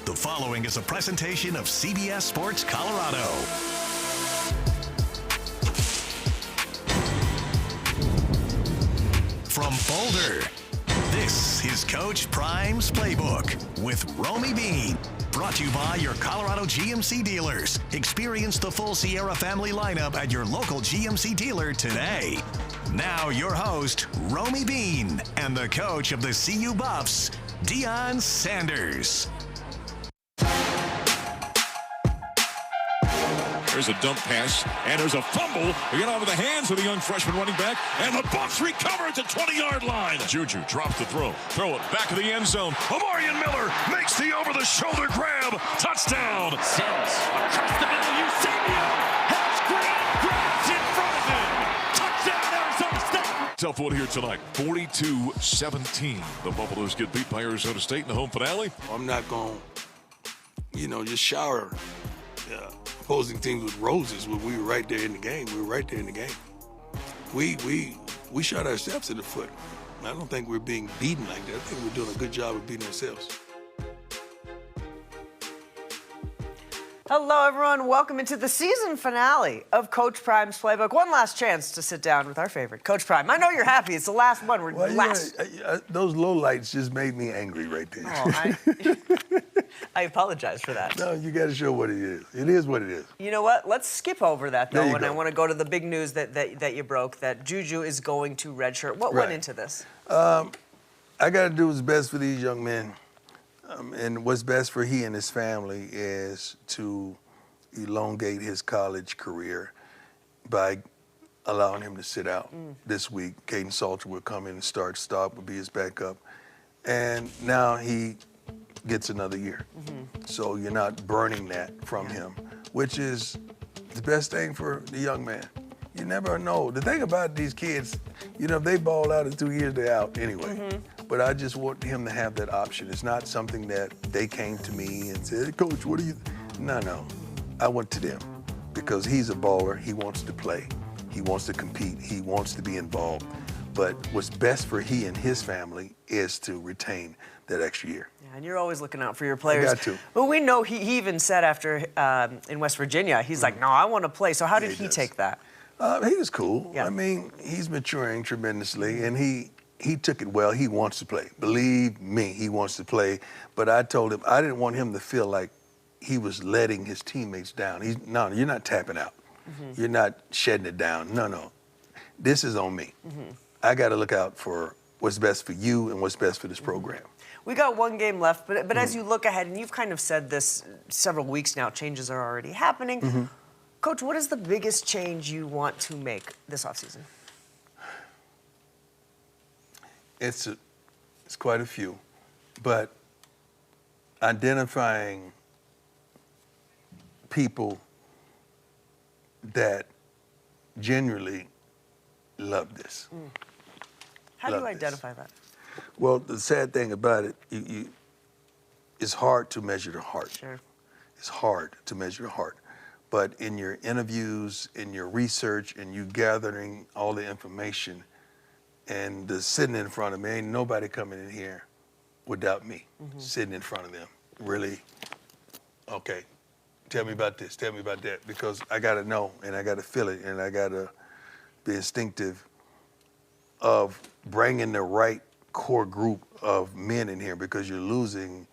The following is a presentation of CBS Sports Colorado. From Boulder, this is Coach Prime's Playbook with Romi Bean. Brought to you by your Colorado GMC dealers. Experience the full Sierra family lineup at your local GMC dealer today. Now your host, Romi Bean, and the coach of the CU Buffs, Deion Sanders. There's a dump pass, and there's a fumble. They get out of the hands of the young freshman running back, and the Buffs recover at the 20-yard line. JuJu drops the throw it back of the end zone. Amarian Miller makes the over-the-shoulder grab. Touchdown. Sims across the middle. Eusebio has grabs in front of him. Touchdown, Arizona State. Tough one here tonight. 42-17. The Buffaloes get beat by Arizona State in the home finale. I'm not going to, just shower opposing teams with roses when we were right there in the game. We shot ourselves in the foot. I don't think we're being beaten like that. I think we're doing a good job of beating ourselves. Hello, everyone. Welcome into the season finale of Coach Prime's Playbook. One last chance to sit down with our favorite, Coach Prime. I know you're happy. It's the last one. Those lowlights just made me angry right there. Oh, I apologize for that. No, you got to show what it is. It is what it is. You know what? Let's skip over that, though, and go. I want to go to the big news that you broke, that JuJu is going to redshirt. What went into this? I got to do what's best for these young men. And what's best for he and his family is to elongate his college career by allowing him to sit out this week. Caden Salter will come in and stop, will be his backup. And now he gets another year. So you're not burning that from him, which is the best thing for the young man. You never know. The thing about these kids, if they ball out in 2 years, they're out anyway. But I just want him to have that option. It's not something that they came to me and said, Coach, what do you... No. I went to them because he's a baller. He wants to play. He wants to compete. He wants to be involved. But what's best for he and his family is to retain that extra year. Yeah, and you're always looking out for your players. I got to. But we know he even said after in West Virginia, he's like, no, I want to play. So how did he take that? He was cool. Yeah. I mean, he's maturing tremendously, and he took it well. He wants to play. Believe me, he wants to play. But I told him I didn't want him to feel like he was letting his teammates down. No, you're not tapping out. You're not shedding it down. No. This is on me. I got to look out for what's best for you and what's best for this program. We got one game left, but as you look ahead, and you've kind of said this several weeks now, changes are already happening. Coach, what is the biggest change you want to make this offseason? It's quite a few, but identifying people that genuinely love this. How do you identify that? Well, the sad thing about it, it's hard to measure the heart. Sure. It's hard to measure the heart. But in your interviews, in your research, and you gathering all the information, and the sitting in front of me, ain't nobody coming in here without me sitting in front of them. Really, okay, tell me about this, tell me about that, because I got to know, and I got to feel it, and I got to be instinctive of bringing the right core group of men in here, because you're losing.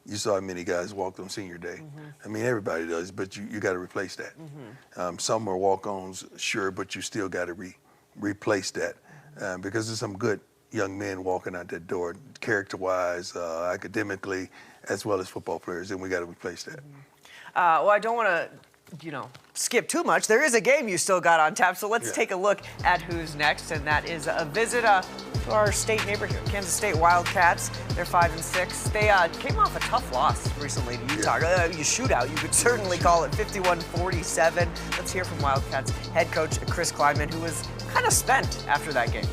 You saw how many guys walked on senior day. I mean, everybody does, but you got to replace that. Some are walk-ons, sure, but you still got to replace that because there's some good young men walking out that door, character-wise, academically, as well as football players, and we got to replace that. Well, I don't want to, skip too much. There is a game you still got on tap, so let's take a look at who's next, and that is a visit to our state neighbor here, Kansas State Wildcats. They're 5-6. They came off a tough loss recently to Utah. You shootout, you could certainly call it 51-47. Let's hear from Wildcats head coach Chris Kleinman, who was kind of spent after that game.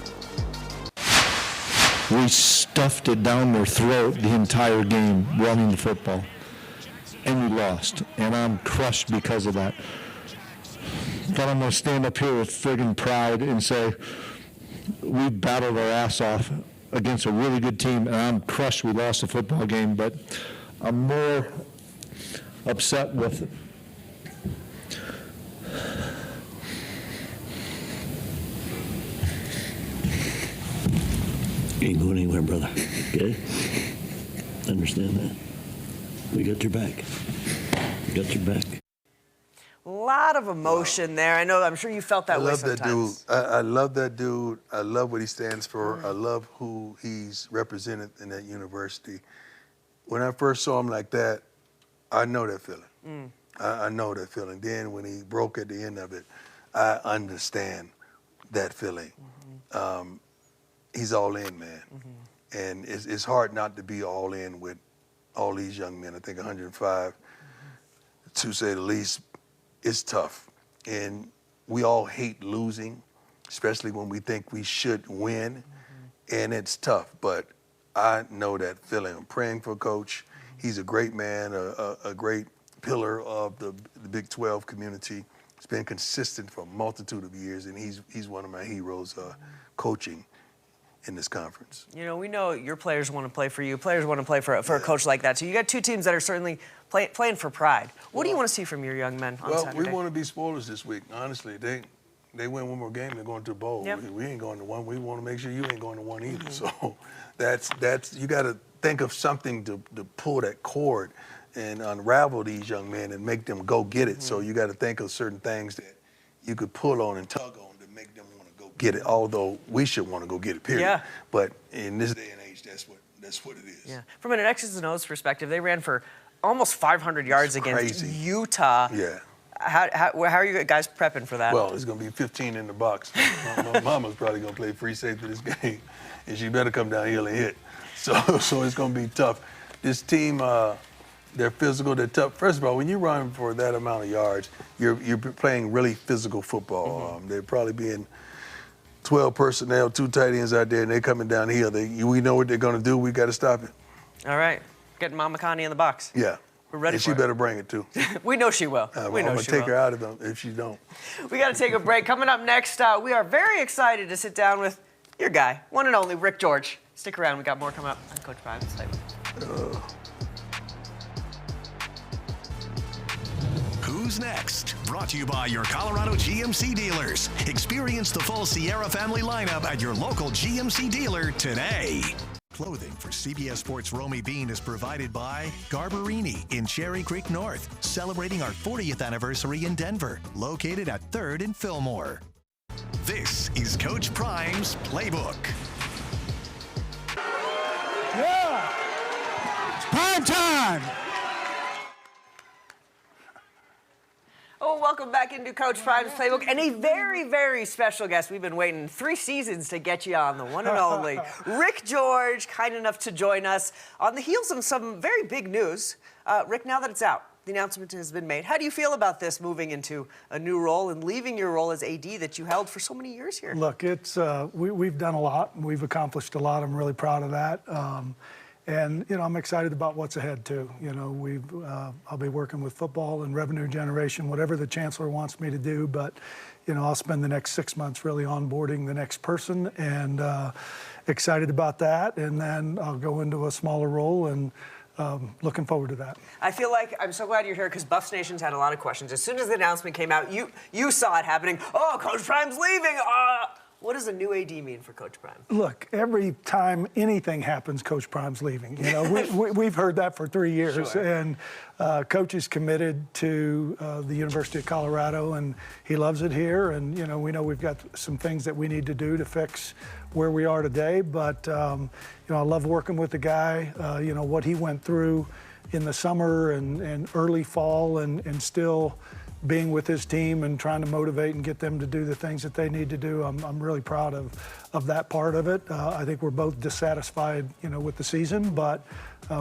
We stuffed it down their throat the entire game running the football. And we lost. And I'm crushed because of that. But I'm going to stand up here with friggin' pride and say we battled our ass off against a really good team, and I'm crushed we lost the football game, but I'm more upset with You ain't going anywhere, brother. Okay? Understand that. We got your back. We got your back. A lot of emotion there. I'm sure you felt that way sometimes. I love that dude. I love what he stands for. I love who he's represented in that university. When I first saw him like that, I know that feeling. I know that feeling. Then when he broke at the end of it, I understand that feeling. He's all in, man. And it's hard not to be all in with all these young men. I think 105, to say the least. It's tough, and we all hate losing, especially when we think we should win, and it's tough, but I know that feeling. I'm praying for Coach. He's a great man, a great pillar of the Big 12 community. He's been consistent for a multitude of years, and he's one of my heroes coaching in this conference. We know your players want to play for you. Players want to play for a coach like that. So you got two teams that are certainly playing for pride. What do you want to see from your young men on Saturday? Well, we want to be spoilers this week. Honestly, they win one more game, they're going to a bowl. Yep. We ain't going to one. We want to make sure you ain't going to one either. So that's you got to think of something to pull that cord and unravel these young men and make them go get it. So you got to think of certain things that you could pull on and tug on to make them want to go get it. Although we should want to go get it, period. Yeah. But in this day and age, that's what it is. Yeah. From an X's and O's perspective, they ran for almost 500 yards against Utah. Yeah. How are you guys prepping for that? Well, it's going to be 15 in the box. My mama's probably going to play free safety this game, and she better come downhill and hit. So it's going to be tough. This team, they're physical, they're tough. First of all, when you run for that amount of yards, you're playing really physical football. They're probably being 12 personnel, 2 tight ends out there, and they're coming downhill. We know what they're going to do. We got to stop it. All right. Getting Mama Connie in the box. Yeah. We're ready and for she better bring it, too. We know she will. We know I'm going to take her out of them if she don't. We got to take a break. Coming up next, we are very excited to sit down with your guy, one and only Rick George. Stick around. We got more coming up on Coach Prime's Playbook. Who's Next? Brought to you by your Colorado GMC dealers. Experience the full Sierra family lineup at your local GMC dealer today. Clothing for CBS Sports Romi Bean is provided by Garbarini in Cherry Creek North, celebrating our 40th anniversary in Denver, located at 3rd and Fillmore. This is Coach Prime's Playbook. Yeah! It's prime time! Oh, welcome back into Coach Prime's Playbook, and a very, very special guest. We've been waiting 3 seasons to get you on, the one and only Rick George, kind enough to join us on the heels of some very big news. Rick, now that it's out, the announcement has been made. How do you feel about this, moving into a new role and leaving your role as AD that you held for so many years here? Look, it's we've done a lot. We've accomplished a lot. I'm really proud of that. And, I'm excited about what's ahead, too. I'll be working with football and revenue generation, whatever the chancellor wants me to do. But, I'll spend the next 6 months really onboarding the next person, and excited about that. And then I'll go into a smaller role, and looking forward to that. I feel like I'm so glad you're here, because Buffs Nation's had a lot of questions. As soon as the announcement came out, you saw it happening. Oh, Coach Prime's leaving. What does a new AD mean for Coach Prime? Look, every time anything happens, Coach Prime's leaving. We've heard that for 3 years. Sure. And Coach is committed to the University of Colorado, and he loves it here. And, we know we've got some things that we need to do to fix where we are today. But, I love working with the guy, what he went through in the summer and early fall, and still being with his team and trying to motivate and get them to do the things that they need to do. I'm really proud of that part of it. I think we're both dissatisfied, with the season, but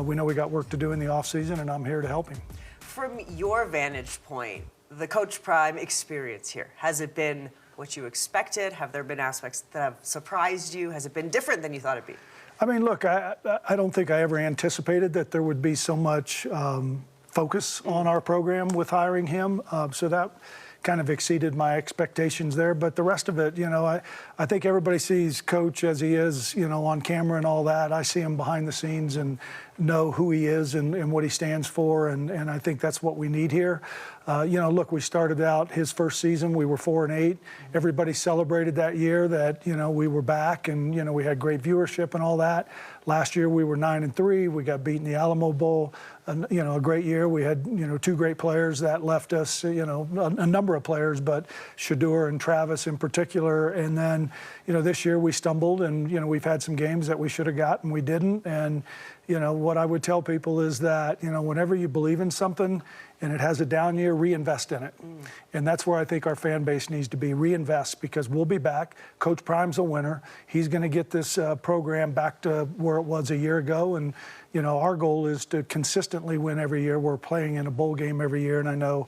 we know we got work to do in the off season, and I'm here to help him. From your vantage point, the Coach Prime experience here, has it been what you expected? Have there been aspects that have surprised you? Has it been different than you thought it'd be? I mean, look, I don't think I ever anticipated that there would be so much focus on our program with hiring him. So that kind of exceeded my expectations there. But the rest of it, I think everybody sees Coach as he is, on camera and all that. I see him behind the scenes, and know who he is and what he stands for, and I think that's what we need here. Look, we started out his first season, we were 4-8. Everybody celebrated that year that, we were back and, we had great viewership and all that. Last year we were 9-3. We got beat in the Alamo Bowl. A great year. We had, 2 great players that left us, a number of players, but Shedeur and Travis in particular. And then, this year we stumbled and, we've had some games that we should have got and we didn't. And, what I would tell people is that, whenever you believe in something and it has a down year, reinvest in it. And that's where I think our fan base needs to be, reinvest, because we'll be back. Coach Prime's a winner. He's going to get this program back to where it was a year ago. And, our goal is to consistently win every year. We're playing in a bowl game every year, and I know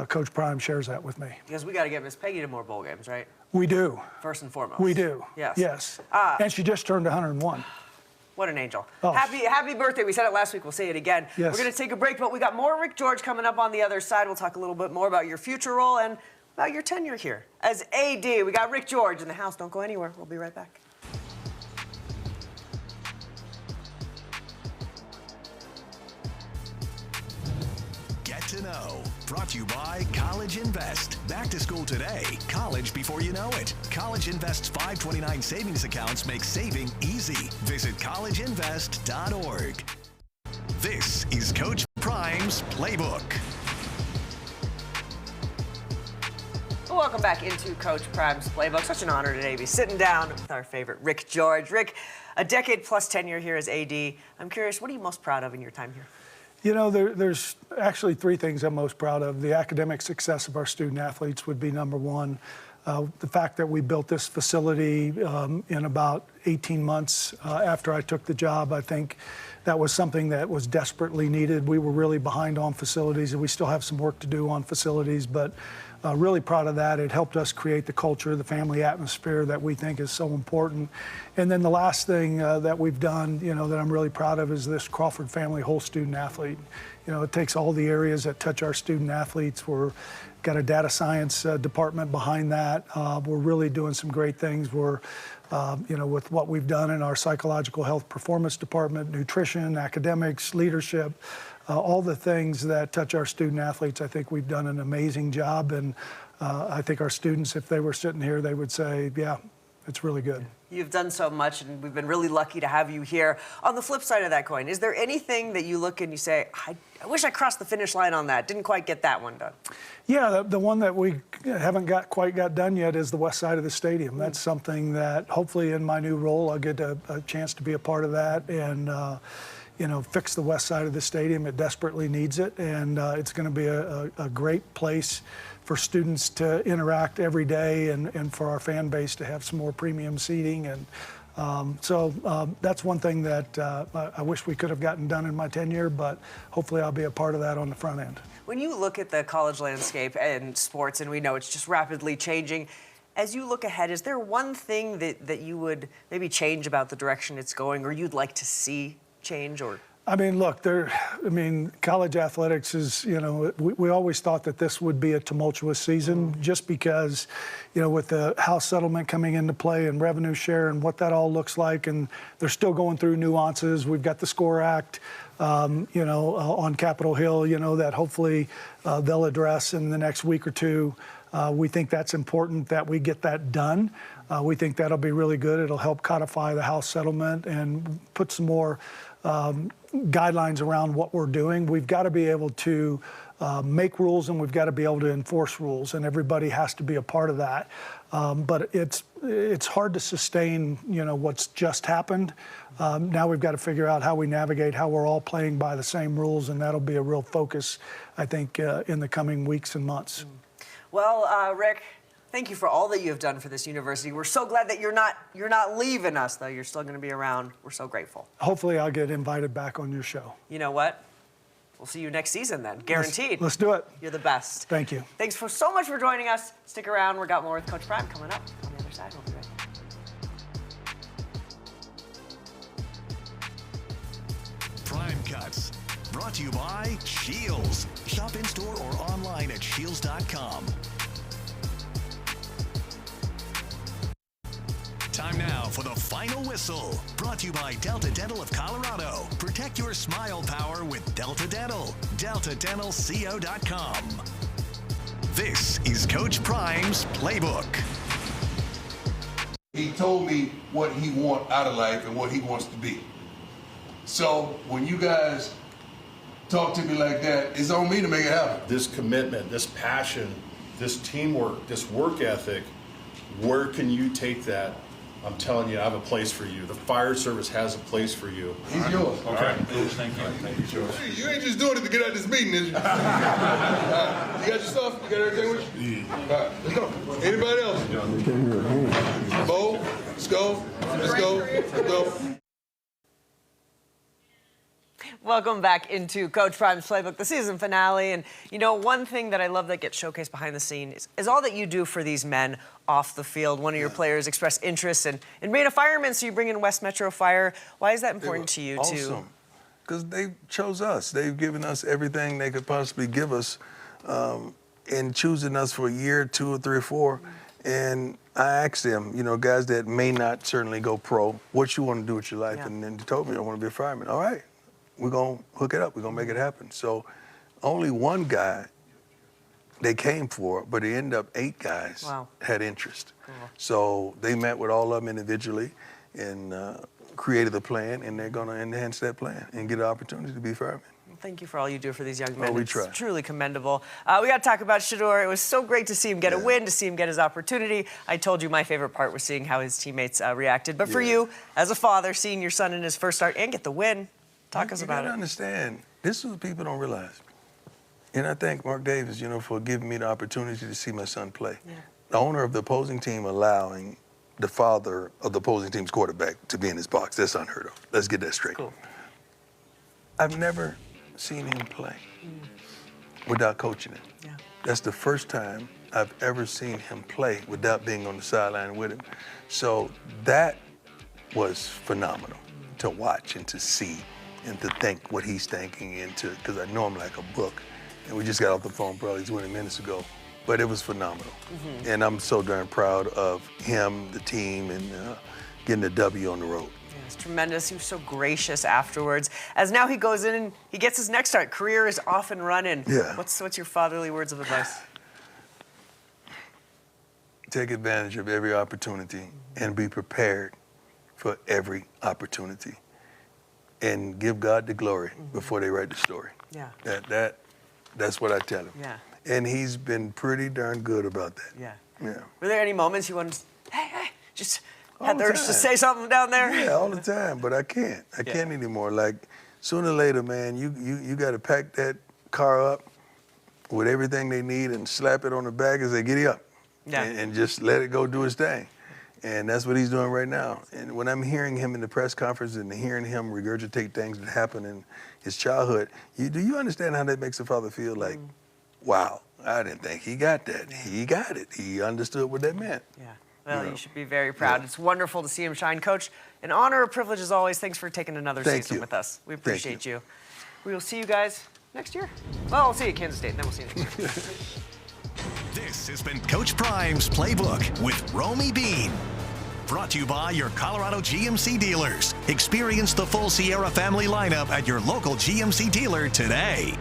Coach Prime shares that with me. Because we got to get Miss Peggy to more bowl games, right? We do. First and foremost. We do. Yes. Yes. And she just turned 101. What an angel. Oh. Happy birthday. We said it last week. We'll say it again. Yes. We're going to take a break, but we got more Rick George coming up on the other side. We'll talk a little bit more about your future role and about your tenure here as AD. We got Rick George in the house. Don't go anywhere. We'll be right back. Get to know. Brought to you by College Invest. Back to school today. College before you know it. College Invest's 529 savings accounts make saving easy. Visit collegeinvest.org. This is Coach Prime's Playbook. Welcome back into Coach Prime's Playbook. Such an honor today to be sitting down with our favorite Rick George. Rick, a decade plus tenure here as AD. I'm curious, what are you most proud of in your time here? There's actually 3 things I'm most proud of. The academic success of our student athletes would be number one. The fact that we built this facility in about 18 months after I took the job, I think that was something that was desperately needed. We were really behind on facilities, and we still have some work to do on facilities, but really proud of that. It helped us create the culture, the family atmosphere that we think is so important. And then the last thing that we've done, that I'm really proud of is this Crawford family whole student athlete. It takes all the areas that touch our student athletes. We're got a data science department behind that. We're really doing some great things. We're, with what we've done in our psychological health performance department, nutrition, academics, leadership, all the things that touch our student athletes. I think we've done an amazing job, and I think our students, if they were sitting here, they would say, yeah, it's really good. You've done so much, and we've been really lucky to have you here. On the flip side of that coin, is there anything that you look and you say, I wish I crossed the finish line on that, didn't quite get that one done? Yeah, the one that we haven't quite got done yet is the west side of the stadium. That's something that hopefully in my new role I'll get a chance to be a part of that and fix the west side of the stadium. It desperately needs it, and it's going to be a great place for students to interact every day and for our fan base to have some more premium seating. And so that's one thing that I wish we could have gotten done in my tenure, but hopefully I'll be a part of that on the front end. When you look at the college landscape and sports, and we know it's just rapidly changing, as you look ahead, is there one thing that you would maybe change about the direction it's going, or you'd like to see change? Or look, college athletics is, we always thought that this would be a tumultuous season just because, with the House settlement coming into play and revenue share and what that all looks like, and they're still going through nuances. We've got the SCORE Act, on Capitol Hill, that hopefully they'll address in the next week or two. We think that's important that we get that done. We think that'll be really good. It'll help codify the House settlement and put some more guidelines around what we're doing. We've got to be able to make rules, and we've got to be able to enforce rules, and everybody has to be a part of that. But it's hard to sustain, what's just happened. Now we've got to figure out how we navigate, how we're all playing by the same rules, and that'll be a real focus, I think, in the coming weeks and months. Well, Rick, thank you for all that you have done for this university. We're so glad that you're not leaving us, though. You're still going to be around. We're so grateful. Hopefully I'll get invited back on your show. You know what? We'll see you next season then, guaranteed. Let's do it. You're the best. Thank you. Thanks so much for joining us. Stick around. We've got more with Coach Prime coming up on the other side. We'll be right back. Prime Cuts, brought to you by Shields. Shop in-store or online at shields.com. Time now for the final whistle. Brought to you by Delta Dental of Colorado. Protect your smile power with Delta Dental. DeltaDentalCO.com. This is Coach Prime's Playbook. He told me what he wants out of life and what he wants to be. So when you guys talk to me like that, it's on me to make it happen. This commitment, this passion, this teamwork, this work ethic, where can you take that? I'm telling you, I have a place for you. The fire service has a place for you. He's yours. Okay. Thank you. Thank you, George. You ain't just doing it to get out of this meeting, is you? You got your stuff? You got everything with you? Yeah. All right, let's go. Anybody else? Bo, let's go. Let's go. Let's go. Welcome back into Coach Prime's Playbook, the season finale. And, you know, one thing that I love that gets showcased behind the scenes is all that you do for these men off the field. One of your players expressed interest in being a fireman, so you bring in West Metro Fire. Why is that important to you, too? Because they chose us. They've given us everything they could possibly give us in choosing us for a year, 2 or 3 or 4. And I asked them, you know, guys that may not certainly go pro, what you want to do with your life? And then they told me, I want to be a fireman. All right. We're going to hook it up. We're going to make it happen. So only one guy they came for, but it ended up 8 guys had interest. Cool. So they met with all of them individually and created a plan, and they're going to enhance that plan and get an opportunity to be firemen. Thank you for all you do for these young men. We try. It's truly commendable. We got to talk about Shedeur. It was so great to see him get a win, to see him get his opportunity. I told you my favorite part was seeing how his teammates reacted. But for you, as a father, seeing your son in his first start and get the win, talk us about it. You gotta understand, this is what people don't realize. And I thank Mark Davis, you know, for giving me the opportunity to see my son play. Yeah. The owner of the opposing team allowing the father of the opposing team's quarterback to be in his box, that's unheard of. Let's get that straight. Cool. I've never seen him play without coaching him. Yeah. That's the first time I've ever seen him play without being on the sideline with him. So that was phenomenal to watch and to see and to think what he's thinking into, because I know him like a book. And we just got off the phone probably 20 minutes ago. But it was phenomenal. And I'm so darn proud of him, the team, and getting the W on the road. Yeah, it's tremendous. He was so gracious afterwards. As now he goes in and he gets his next start. Career is off and running. Yeah. What's your fatherly words of advice? Take advantage of every opportunity and be prepared for every opportunity. And give God the glory before they write the story. Yeah. That's what I tell him. Yeah. And he's been pretty darn good about that. Yeah. Yeah. Were there any moments you wanted to, hey, just had the urge to say something down there? Yeah, all the time, but I can't. I can't anymore. Like, sooner or later, man, you got to pack that car up with everything they need and slap it on the back and say, giddy up. Yeah. And just let it go do its thing. And that's what he's doing right now. And when I'm hearing him in the press conference and hearing him regurgitate things that happened in his childhood, do you understand how that makes a father feel? Like, wow, I didn't think he got that. He got it. He understood what that meant. Yeah. Well, you should be very proud. It's wonderful to see him shine. Coach, an honor, a privilege as always. Thanks for taking another season with us. We appreciate you. We will see you guys next year. Well, we'll see you at Kansas State, and then we'll see you next year. This has been Coach Prime's Playbook with Romi Bean. Brought to you by your Colorado GMC dealers. Experience the full Sierra family lineup at your local GMC dealer today.